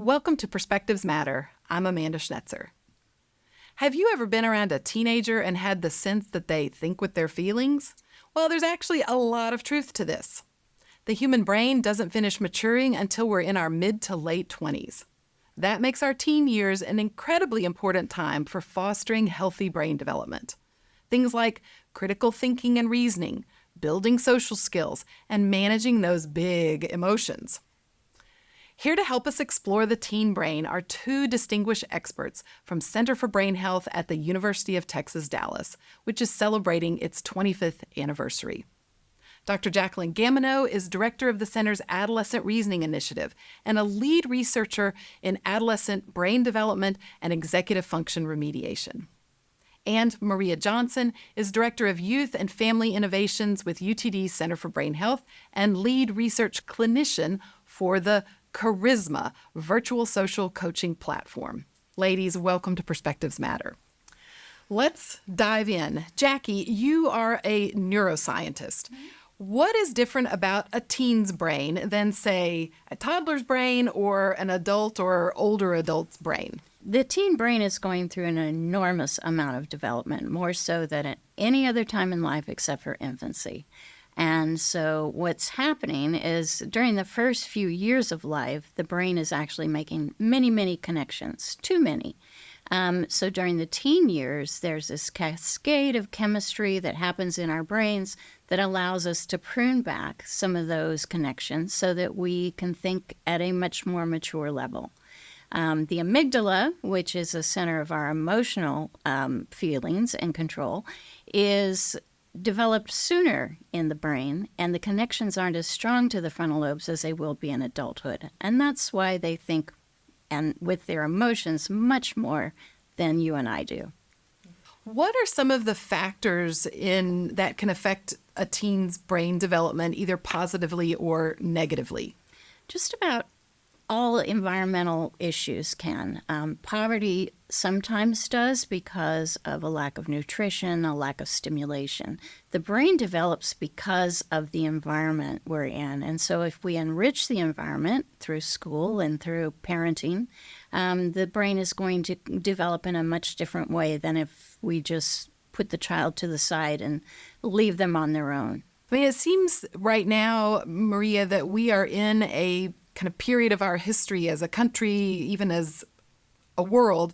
Welcome to Perspectives Matter. I'm Amanda Schnetzer. Have you ever been around a teenager and had the sense that they think with their feelings? Well, there's actually a lot of truth to this. The human brain doesn't finish maturing until we're in our mid to late 20s. That makes our teen years an incredibly important time for fostering healthy brain development. Things like critical thinking and reasoning, building social skills, and managing those big emotions. Here to help us explore the teen brain are two distinguished experts from Center for Brain Health at the University of Texas, Dallas, which is celebrating its 25th anniversary. Dr. Jacquelyn Gamino is director of the center's Adolescent Reasoning Initiative and a lead researcher in adolescent brain development and executive function remediation. And Maria Johnson is director of Youth and Family Innovations with UTD's Center for Brain Health and lead research clinician for the Charisma virtual social coaching platform. Ladies, welcome to Perspectives Matter. Let's dive in. Jackie, you are a neuroscientist. What is different about a teen's brain than, say, a toddler's brain or an adult or older adult's brain? The teen brain is going through an enormous amount of development, more so than at any other time in life except for infancy. And so what's happening is during the first few years of life, the brain is actually making many connections, too many. So during the teen years, there's this cascade of chemistry that happens in our brains that allows us to prune back some of those connections so that we can think at a much more mature level. The amygdala, which is the center of our emotional feelings and control, is developed sooner in the brain, and the connections aren't as strong to the frontal lobes as they will be in adulthood. And that's why they think and with their emotions much more than you and I do. What are some of the factors that can affect a teen's brain development, either positively or negatively? Just about all environmental issues can. Poverty sometimes does because of a lack of nutrition, a lack of stimulation. The brain develops because of the environment we're in. And so if we enrich the environment through school and through parenting, the brain is going to develop in a much different way than if we just put the child to the side and leave them on their own. I mean, it seems right now, Maria, that we are in a kind of period of our history as a country, even as a world,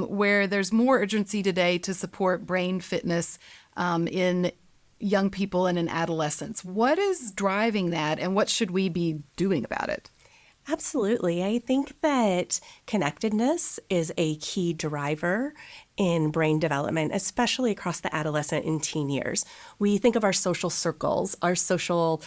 where there's more urgency today to support brain fitness in young people and in adolescents. What is driving that, and what should we be doing about it? Absolutely. I think that connectedness is a key driver in brain development, especially across the adolescent and teen years. We think of our social circles, our social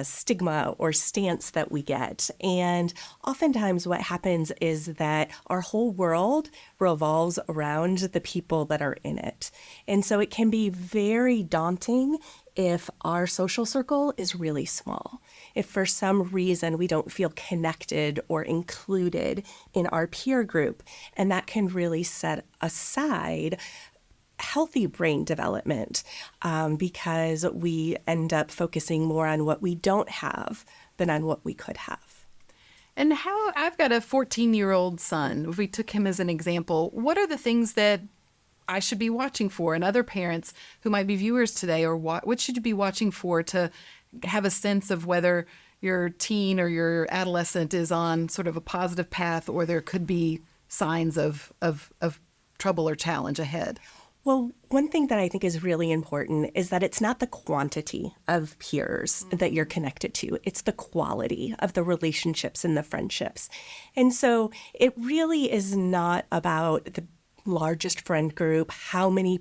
stigma or stance that we get. And oftentimes what happens is that our whole world revolves around the people that are in it. And so it can be very daunting if our social circle is really small. If for some reason we don't feel connected or included in our peer group, and that can really set aside healthy brain development because we end up focusing more on what we don't have than on what we could have. And I've got a 14-year-old son. If we took him as an example, what are the things that I should be watching for, and other parents who might be viewers today, or what should you be watching for to have a sense of whether your teen or your adolescent is on sort of a positive path, or there could be signs of trouble or challenge ahead? Well, one thing that I think is really important is that it's not the quantity of peers that you're connected to. It's the quality of the relationships and the friendships. And so it really is not about the largest friend group, how many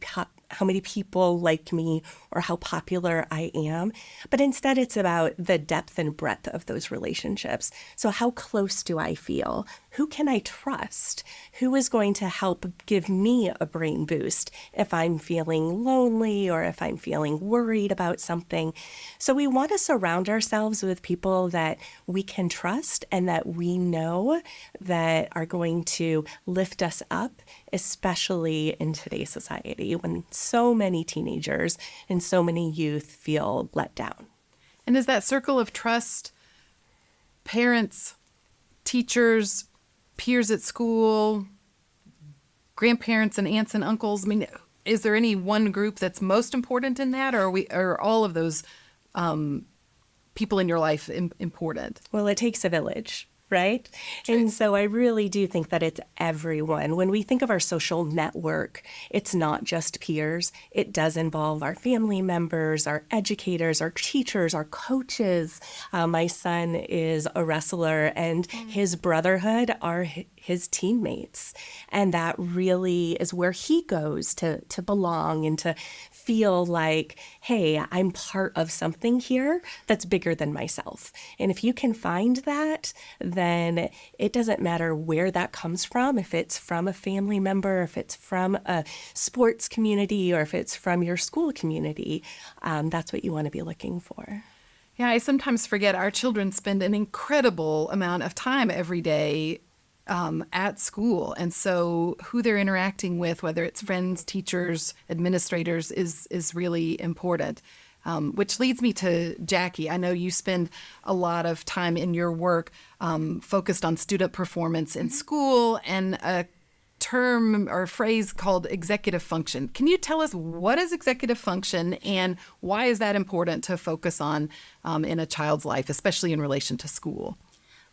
people like me or how popular I am, but instead it's about the depth and breadth of those relationships. So how close do I feel? Who can I trust? Who is going to help give me a brain boost if I'm feeling lonely or if I'm feeling worried about something? So we want to surround ourselves with people that we can trust and that we know that are going to lift us up, especially in today's society when so many teenagers and so many youth feel let down. And is that circle of trust parents, teachers, peers at school, grandparents and aunts and uncles. I mean, is there any one group that's most important in that, or are all of those people in your life important? Well, it takes a village, right? And so I really do think that it's everyone. When we think of our social network, it's not just peers. It does involve our family members, our educators, our teachers, our coaches. My son is a wrestler, and his brotherhood are his teammates. And that really is where he goes to belong and to feel like, hey, I'm part of something here that's bigger than myself. And if you can find that, then it doesn't matter where that comes from, if it's from a family member, if it's from a sports community, or if it's from your school community, that's what you want to be looking for. Yeah, I sometimes forget our children spend an incredible amount of time every day at school. And so who they're interacting with, whether it's friends, teachers, administrators, is really important. Which leads me to Jackie. I know you spend a lot of time in your work focused on student performance in school and a term or phrase called executive function. Can you tell us what is executive function and why is that important to focus on in a child's life, especially in relation to school?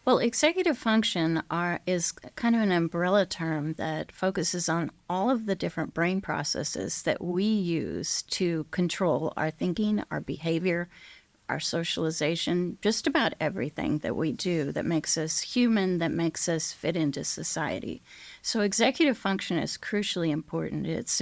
Well, executive function is kind of an umbrella term that focuses on all of the different brain processes that we use to control our thinking, our behavior, our socialization, just about everything that we do that makes us human, that makes us fit into society. So executive function is crucially important. It's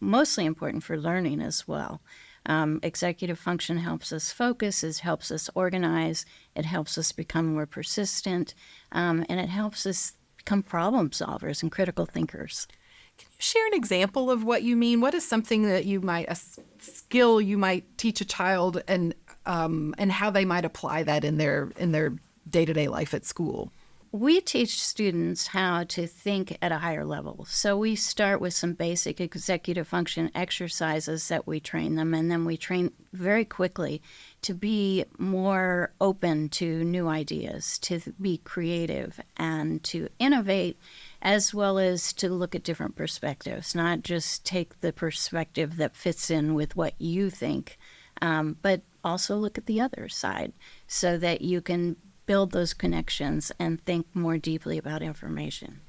mostly important for learning as well. Executive function helps us focus, it helps us organize, it helps us become more persistent, and it helps us become problem solvers and critical thinkers. Can you share an example of what you mean? What is something that a skill you might teach a child, and how they might apply that in their day-to-day life at school? We teach students how to think at a higher level. So we start with some basic executive function exercises that we train them, and then we train very quickly to be more open to new ideas, to be creative, and to innovate, as well as to look at different perspectives, not just take the perspective that fits in with what you think, but also look at the other side so that you can build those connections and think more deeply about information.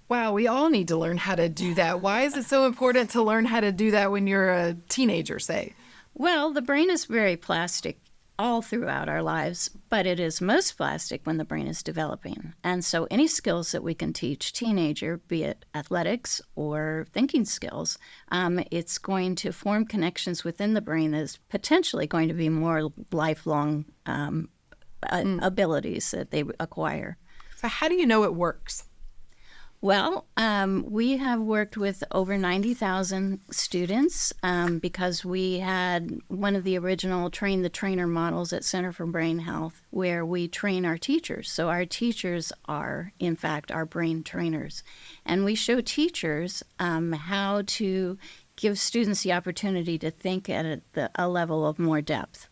Wow, we all need to learn how to do that. Why is it so important to learn how to do that when you're a teenager, say? Well, the brain is very plastic all throughout our lives, but it is most plastic when the brain is developing. And so any skills that we can teach teenager, be it athletics or thinking skills, it's going to form connections within the brain that is potentially going to be more lifelong abilities that they acquire. So how do you know it works? Well, we have worked with over 90,000 students because we had one of the original Train the Trainer models at Center for Brain Health, where we train our teachers. So our teachers are, in fact, our brain trainers. And we show teachers how to give students the opportunity to think at a level of more depth.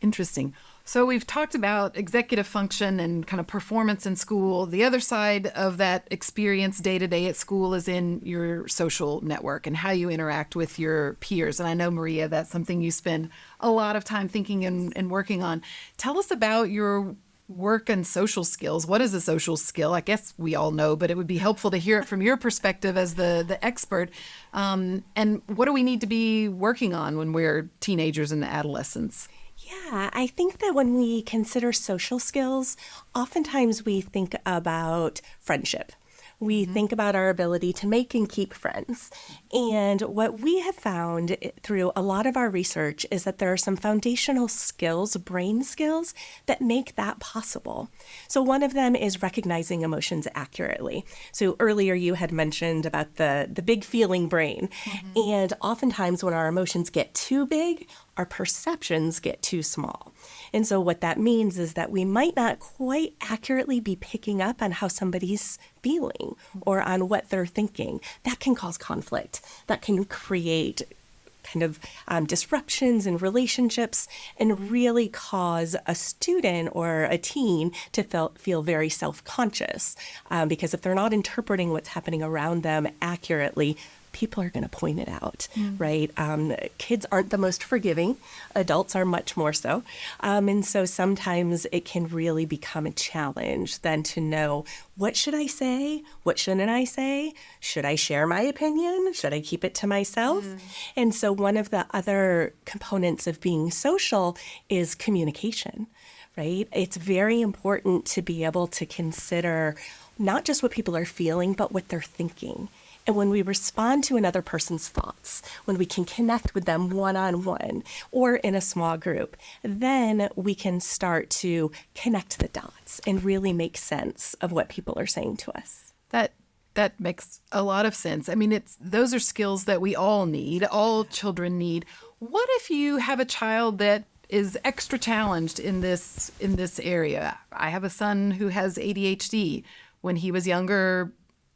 Interesting. So we've talked about executive function and kind of performance in school. The other side of that experience day to day at school is in your social network and how you interact with your peers. And I know, Maria, that's something you spend a lot of time thinking and working on. Tell us about your work and social skills. What is a social skill? I guess we all know, but it would be helpful to hear it from your perspective as the expert. And what do we need to be working on when we're teenagers and adolescents? Yeah, I think that when we consider social skills, oftentimes we think about friendship. We think about our ability to make and keep friends. And what we have found through a lot of our research is that there are some foundational skills, brain skills, that make that possible. So one of them is recognizing emotions accurately. So earlier you had mentioned about the big feeling brain. And oftentimes when our emotions get too big, our perceptions get too small. And so what that means is that we might not quite accurately be picking up on how somebody's feeling or on what they're thinking. That can cause conflict. That can create kind of disruptions in relationships and really cause a student or a teen to feel very self-conscious. Because if they're not interpreting what's happening around them accurately, people are going to point it out, right? Kids aren't the most forgiving. Adults are much more so. And so sometimes it can really become a challenge then to know, what should I say? What shouldn't I say? Should I share my opinion? Should I keep it to myself? And so one of the other components of being social is communication, right? It's very important to be able to consider not just what people are feeling, but what they're thinking. And when we respond to another person's thoughts, when we can connect with them one-on-one or in a small group, then we can start to connect the dots and really make sense of what people are saying to us. That makes a lot of sense. I mean, those are skills that we all need, all children need. What if you have a child that is extra challenged in this area? I have a son who has ADHD. When he was younger,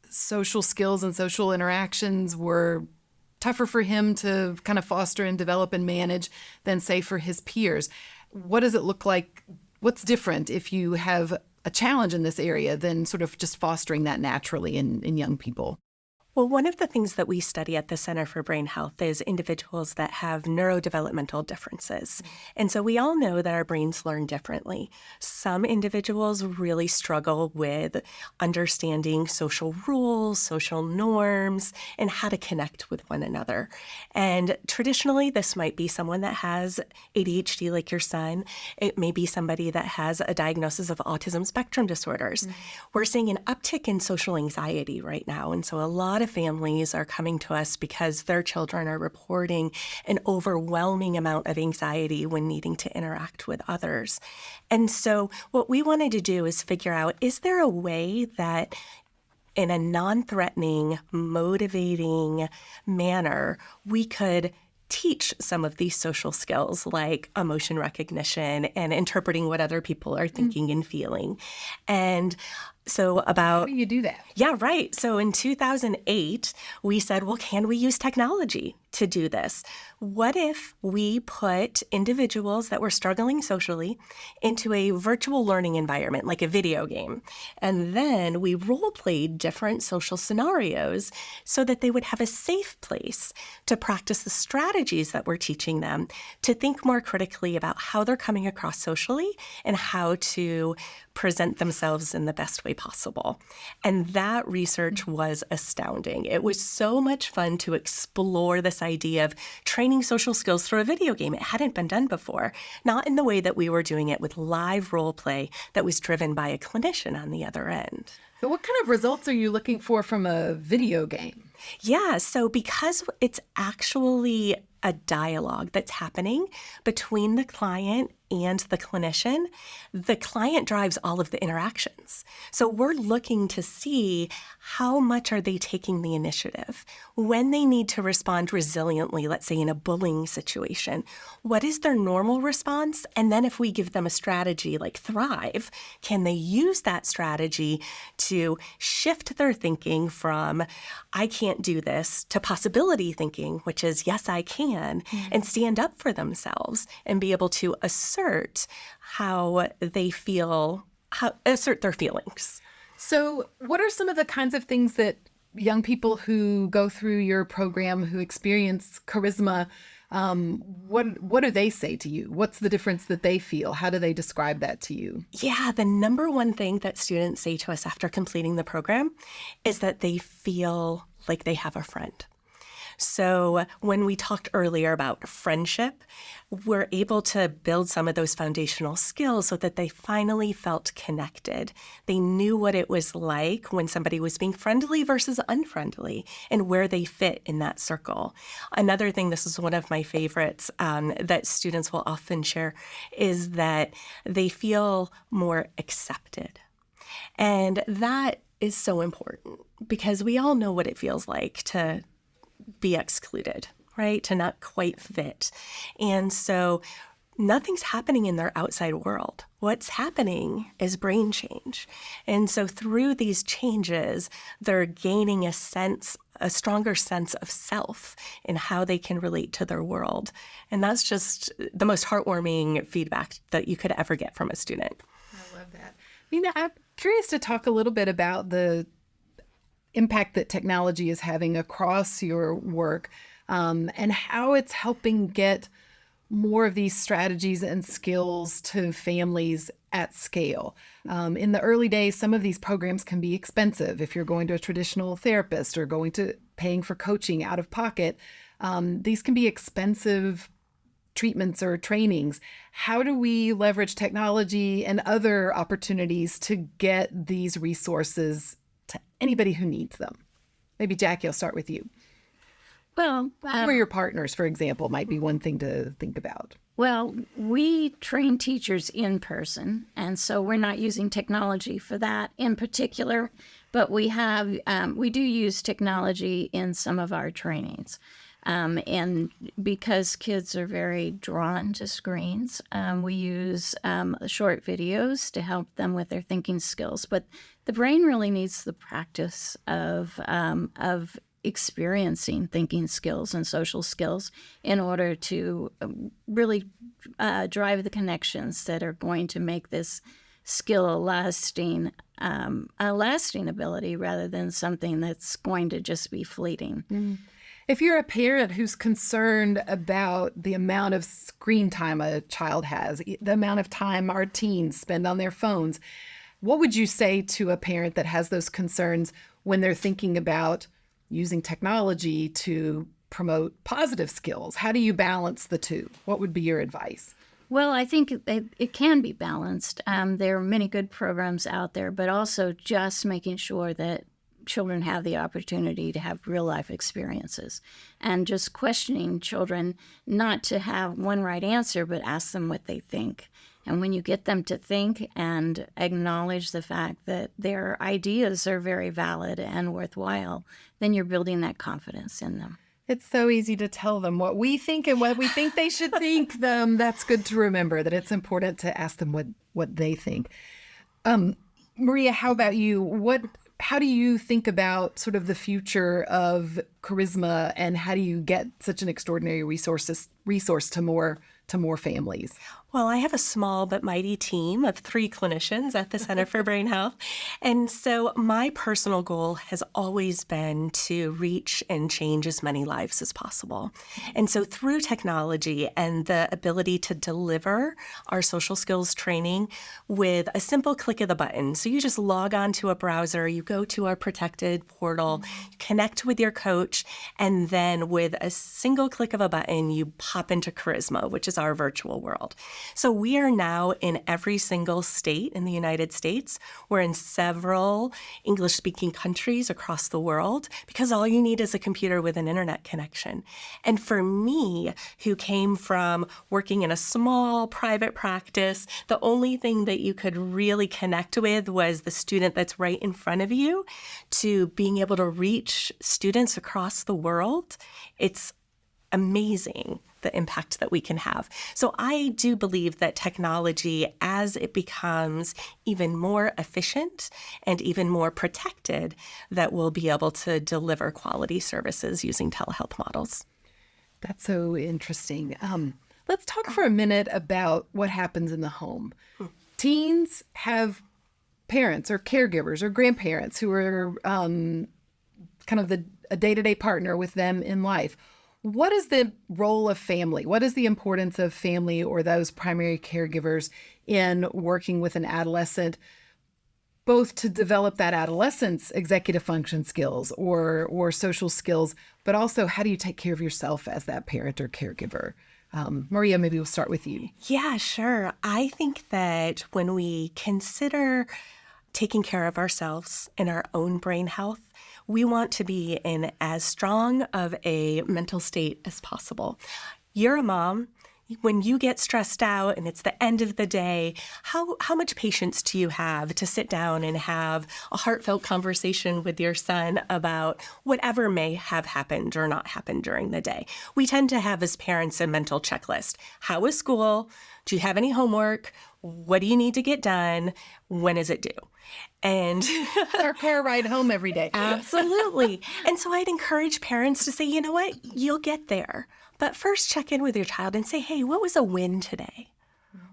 social skills and social interactions were tougher for him to kind of foster and develop and manage than, say, for his peers. What does it look like? What's different if you have a challenge in this area than sort of just fostering that naturally in young people? Well, one of the things that we study at the Center for Brain Health is individuals that have neurodevelopmental differences. And so we all know that our brains learn differently. Some individuals really struggle with understanding social rules, social norms, and how to connect with one another. And traditionally, this might be someone that has ADHD like your son. It may be somebody that has a diagnosis of autism spectrum disorders. We're seeing an uptick in social anxiety right now. And so a lot of families are coming to us because their children are reporting an overwhelming amount of anxiety when needing to interact with others. And so what we wanted to do is figure out, is there a way that in a non-threatening, motivating manner, we could teach some of these social skills like emotion recognition and interpreting what other people are thinking and feeling. And so How do you do that? Yeah, right. So in 2008, we said, well, can we use technology to do this? What if we put individuals that were struggling socially into a virtual learning environment, like a video game, and then we role-played different social scenarios so that they would have a safe place to practice the strategies that we're teaching them, to think more critically about how they're coming across socially and how to present themselves in the best way possible. And that research was astounding. It was so much fun to explore this idea of training social skills through a video game. It hadn't been done before, not in the way that we were doing it with live role play that was driven by a clinician on the other end. So what kind of results are you looking for from a video game? Yeah, so because it's actually a dialogue that's happening between the client and the client drives all of the interactions. So we're looking to see how much are they taking the initiative. When they need to respond resiliently, let's say in a bullying situation, what is their normal response? And then if we give them a strategy like Thrive, can they use that strategy to shift their thinking from, I can't do this, to possibility thinking, which is, yes, I can, and stand up for themselves and be able to assert how they feel, assert their feelings. So what are some of the kinds of things that young people who go through your program, who experience charisma, what do they say to you? What's the difference that they feel? How do they describe that to you? Yeah, the number one thing that students say to us after completing the program is that they feel like they have a friend. So when we talked earlier about friendship, we're able to build some of those foundational skills so that they finally felt connected. They knew what it was like when somebody was being friendly versus unfriendly and where they fit in that circle. Another thing, this is one of my favorites that students will often share, is that they feel more accepted. And that is so important because we all know what it feels like to be excluded, right? To not quite fit. And so nothing's happening in their outside world. What's happening is brain change. And so through these changes, they're gaining a sense a stronger sense of self in how they can relate to their world. And that's just the most heartwarming feedback that you could ever get from a student. I love that. I'm curious to talk a little bit about the impact that technology is having across your work, and how it's helping get more of these strategies and skills to families at scale. In the early days, some of these programs can be expensive if you're going to a traditional therapist or paying for coaching out of pocket. These can be expensive treatments or trainings. How do we leverage technology and other opportunities to get these resources to anybody who needs them? Maybe Jackie, I'll start with you. Well, Or your partners, for example, might be one thing to think about. Well, we train teachers in person, and so we're not using technology for that in particular, but we do use technology in some of our trainings. And because kids are very drawn to screens, we use short videos to help them with their thinking skills. But the brain really needs the practice of experiencing thinking skills and social skills in order to really drive the connections that are going to make this skill a lasting ability rather than something that's going to just be fleeting. If you're a parent who's concerned about the amount of screen time a child has, the amount of time our teens spend on their phones, what would you say to a parent that has those concerns when they're thinking about using technology to promote positive skills? How do you balance the two? What would be your advice? Well, I think it can be balanced. There are many good programs out there, but also just making sure that children have the opportunity to have real life experiences, and just questioning children not to have one right answer, but ask them what they think. And when you get them to think and acknowledge the fact that their ideas are very valid and worthwhile, then you're building that confidence in them. It's so easy to tell them what we think and what we think they should think. That's good to remember, that it's important to ask them what they think. Maria, how about you? How do you think about sort of the future of charisma, and how do you get such an extraordinary resource to more families? Well, I have a small but mighty team of 3 clinicians at the Center for Brain Health. And so my personal goal has always been to reach and change as many lives as possible. And so through technology and the ability to deliver our social skills training with a simple click of the button. So you just log on to a browser, you go to our protected portal, connect with your coach, and then with a single click of a button, you pop into Charisma, which is our virtual world. So we are now in every single state in the United States. We're in several English-speaking countries across the world, because all you need is a computer with an internet connection. And for me, who came from working in a small private practice, the only thing that you could really connect with was the student that's right in front of you, to being able to reach students across the world. It's amazing the impact that we can have. So I do believe that technology, as it becomes even more efficient and even more protected, that we'll be able to deliver quality services using telehealth models. That's so interesting. Let's talk for a minute about what happens in the home. Teens have parents or caregivers or grandparents who are kind of a day-to-day partner with them in life. What is the role of family? What is the importance of family or those primary caregivers in working with an adolescent, both to develop that adolescent's executive function skills or social skills, but also how do you take care of yourself as that parent or caregiver? Maria, maybe we'll start with you. Yeah, sure. I think that when we consider taking care of ourselves and our own brain health, we want to be in as strong of a mental state as possible. You're a mom, when you get stressed out and it's the end of the day, how much patience do you have to sit down and have a heartfelt conversation with your son about whatever may have happened or not happened during the day? We tend to have as parents a mental checklist. How was school? Do you have any homework? What do you need to get done? When is it due? And It's our car ride home every day. absolutely. And so I'd encourage parents to say, you know what, you'll get there. But first check in with your child and say, hey, what was a win today?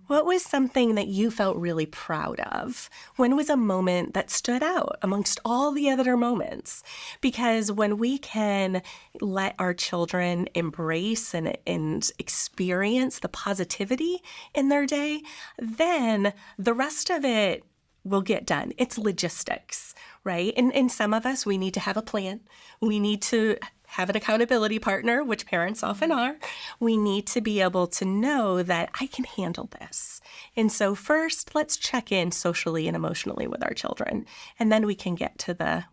What was something that you felt really proud of? When was a moment that stood out amongst all the other moments? Because when we can let our children embrace and experience the positivity in their day, then the rest of it will get done. It's logistics, right? And some of us, we need to have a plan. We need to have an accountability partner, which parents often are. We need to be able to know that I can handle this. And so first, let's check in socially and emotionally with our children, and then we can get to the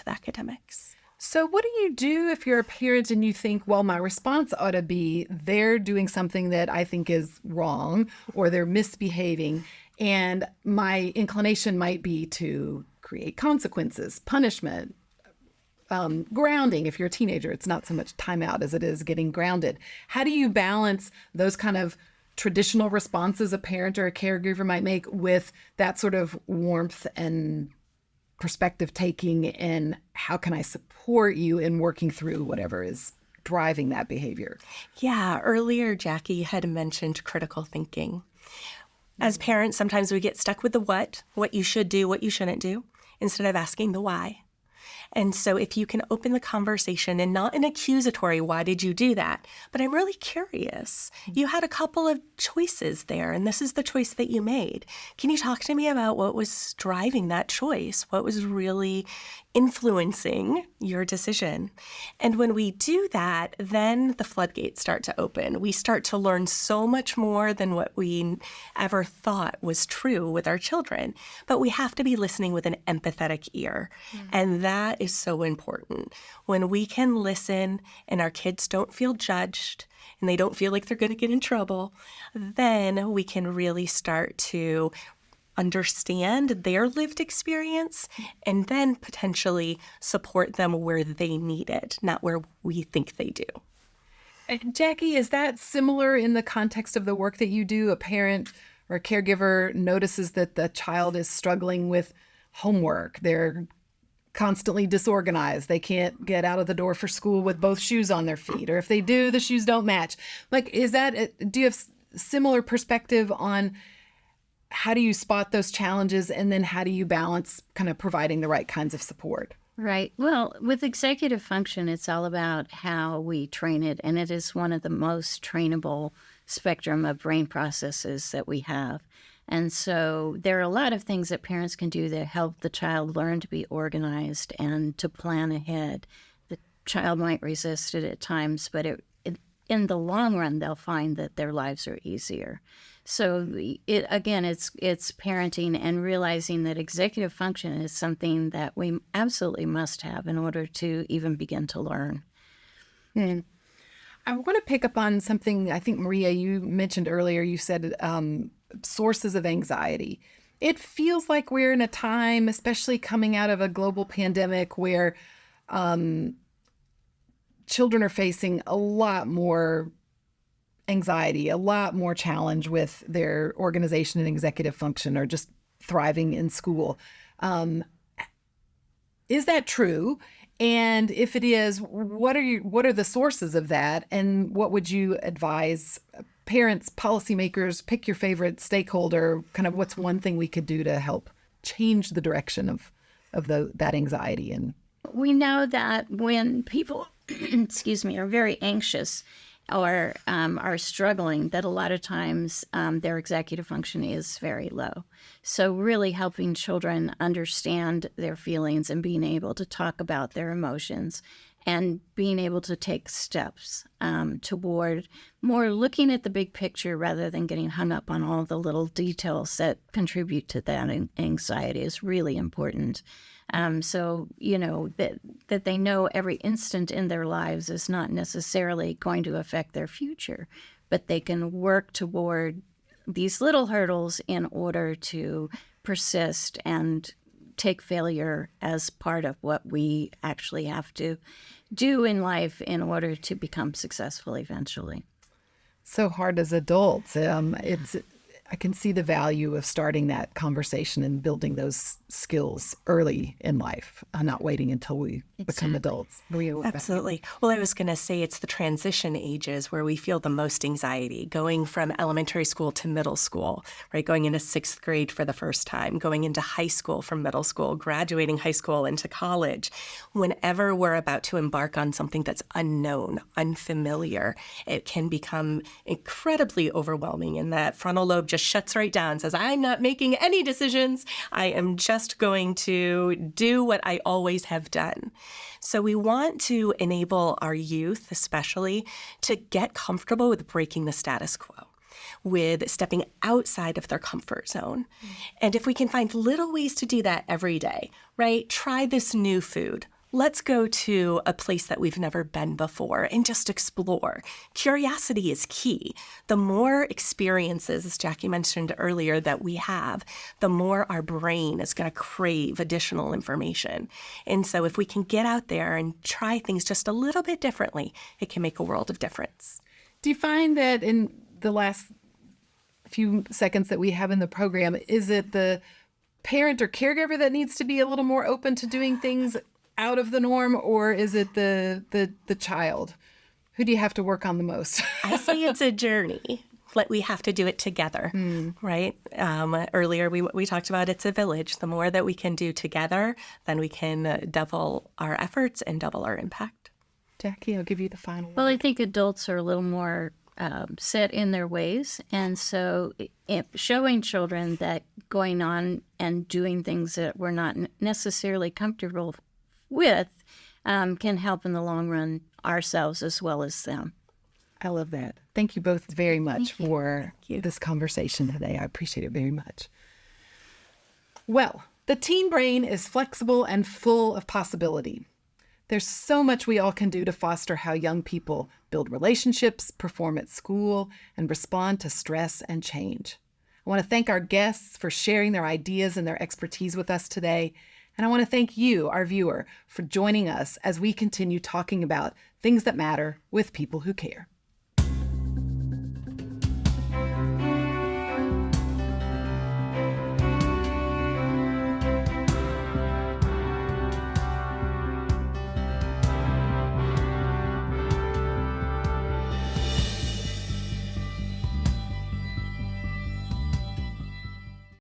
academics. So what do you do if you're a parent and you think, well, my response ought to be they're doing something that I think is wrong or they're misbehaving, and my inclination might be to create consequences, punishment, grounding. If you're a teenager, it's not so much timeout as it is getting grounded. How do you balance those kind of traditional responses a parent or a caregiver might make with that sort of warmth and perspective taking, and how can I support you in working through whatever is driving that behavior? Yeah, earlier Jackie had mentioned critical thinking. As parents, sometimes we get stuck with the what you should do, what you shouldn't do, instead of asking the why. And so if you can open the conversation and not an accusatory, why did you do that? But I'm really curious. You had a couple of choices there, and this is the choice that you made. Can you talk to me about what was driving that choice? What was really influencing your decision? And when we do that, then the floodgates start to open. We start to learn so much more than what we ever thought was true with our children. But we have to be listening with an empathetic ear. And that is so important. When we can listen and our kids don't feel judged and they don't feel like they're going to get in trouble, then we can really start to understand their lived experience and then potentially support them where they need it, not where we think they do. Jackie, is that similar in the context of the work that you do? A parent or a caregiver notices that the child is struggling with homework. They're constantly disorganized. They can't get out of the door for school with both shoes on their feet, or if they do, the shoes don't match. Like, do you have similar perspective on how do you spot those challenges, and then how do you balance kind of providing the right kinds of support? Right. Well, with executive function, it's all about how we train it, and it is one of the most trainable spectrum of brain processes that we have. And so there are a lot of things that parents can do that help the child learn to be organized and to plan ahead. The child might resist it at times, but in the long run, they'll find that their lives are easier. So it's parenting and realizing that executive function is something that we absolutely must have in order to even begin to learn. I want to pick up on something I think, Maria, you mentioned earlier. You said sources of anxiety. It feels like we're in a time, especially coming out of a global pandemic, where children are facing a lot more anxiety, a lot more challenge with their organization and executive function, or just thriving in school. Is that true? And if it is, what are the sources of that? And what would you advise parents, policymakers? Pick your favorite stakeholder. Kind of what's one thing we could do to help change the direction of that anxiety? And we know that when people, are very anxious or are struggling, that a lot of times their executive function is very low. So really helping children understand their feelings and being able to talk about their emotions and being able to take steps toward more looking at the big picture rather than getting hung up on all the little details that contribute to that anxiety is really important. So, that they know every instant in their lives is not necessarily going to affect their future, but they can work toward these little hurdles in order to persist and take failure as part of what we actually have to do in life in order to become successful eventually. So hard as adults. I can see the value of starting that conversation and building those skills early in life, not waiting until we become adults. Absolutely. Well, I was going to say it's the transition ages where we feel the most anxiety, going from elementary school to middle school, right? Going into 6th grade for the first time, going into high school from middle school, graduating high school into college. Whenever we're about to embark on something that's unknown, unfamiliar, it can become incredibly overwhelming, and that frontal lobe just shuts right down, says, I'm not making any decisions. I am just going to do what I always have done. So we want to enable our youth, especially, to get comfortable with breaking the status quo, with stepping outside of their comfort zone. And if we can find little ways to do that every day, right? Try this new food. Let's go to a place that we've never been before and just explore. Curiosity is key. The more experiences, as Jackie mentioned earlier, that we have, the more our brain is going to crave additional information. And so if we can get out there and try things just a little bit differently, it can make a world of difference. Do you find that in the last few seconds that we have in the program, is it the parent or caregiver that needs to be a little more open to doing things out of the norm, or is it the child? Who do you have to work on the most? I say it's a journey. We have to do it together, right? Earlier we talked about it's a village. The more that we can do together, then we can double our efforts and double our impact. Jackie, I'll give you the final Well, word. I think adults are a little more set in their ways. And so showing children that going on and doing things that we're not necessarily comfortable with can help in the long run ourselves as well as them. I love that. Thank you both very much for this conversation today. I appreciate it very much. Well, the teen brain is flexible and full of possibility. There's so much we all can do to foster how young people build relationships, perform at school, and respond to stress and change. I want to thank our guests for sharing their ideas and their expertise with us today. And I want to thank you, our viewer, for joining us as we continue talking about things that matter with people who care.